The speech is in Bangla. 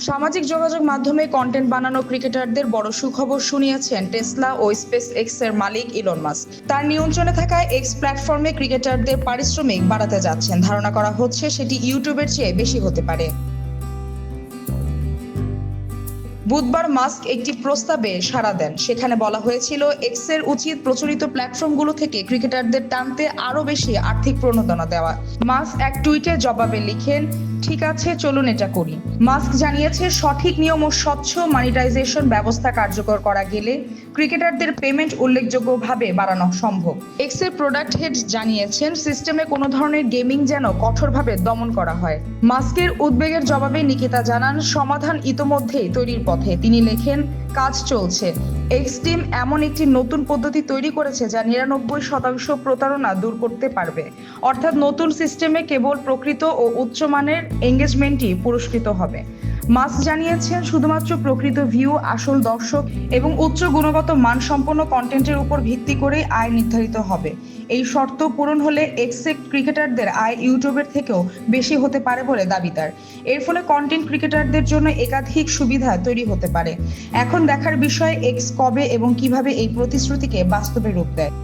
সামাজিক যোগাযোগ মাধ্যমে কন্টেন্ট বানানো ক্রিকেটারদের বড় সুখবর শুনিয়েছেন টেসলা ও স্পেস এক্স এর মালিক ইলন মাস্ক। তার নিয়ন্ত্রণে থাকা এক্স প্ল্যাটফর্মে ক্রিকেটারদের পারিশ্রমিক বাড়াতে যাচ্ছেন। ধারণা করা হচ্ছে সেটি ইউটিউবের চেয়ে বেশি হতে পারে। বুধবার মাস্ক একটি প্রস্তাবে সাড়া দেন। সেখানে বলা হয়েছিল এক্সের উচিত প্রচলিত প্ল্যাটফর্মগুলো থেকে ক্রিকেটারদের টানতে আরও বেশি আর্থিক প্রণোদনা দেওয়া। মাস্ক এক টুইটে জবাবে লিখেন, ঠিক আছে, চলুন এটা করি। মাস্ক জানিয়েছে, সঠিক নিয়ম ও স্বচ্ছ মনিটাইজেশন ব্যবস্থা কার্যকর করা গেলে ক্রিকেটারদের পেমেন্ট উল্লেখযোগ্যভাবে বাড়ানো সম্ভব। এক্সের প্রোডাক্ট হেড জানিয়েছেন, সিস্টেমে কোনো ধরনের গেমিং যেন কঠোরভাবে দমন করা হয়। মাস্কের উদ্বেগের জবাবে নিকিতা জানান, সমাধান ইতোমধ্যেই তৈরির পথে। তিনি লেখেন, কাজ চলছে। এক্স টিম এমন একটি নতুন পদ্ধতি তৈরি করেছে যা 99% প্রতারণা দূর করতে পারবে। অর্থাৎ নতুন সিস্টেমে কেবল প্রকৃত ও উচ্চমানের এঙ্গেজমেন্টই পুরস্কৃত হবে। মাস্ক জানিয়েছেন, শুধুমাত্র প্রকৃত ভিউ, আসল দর্শক এবং উচ্চ গুণগত মানসম্পন্ন কন্টেন্টের উপর ভিত্তি করেই আয় নির্ধারিত হবে। এই শর্ত পূরণ হলে এক্সে ক্রিকেটারদের আয় ইউটিউবের থেকেও বেশি হতে পারে বলে দাবি তার। এর ফলে কন্টেন্ট ক্রিকেটারদের জন্য একাধিক সুবিধা তৈরি হতে পারে। এখন দেখার বিষয় এক্স কবে এবং কিভাবে এই প্রতিশ্রুতিকে বাস্তবে রূপ দেয়।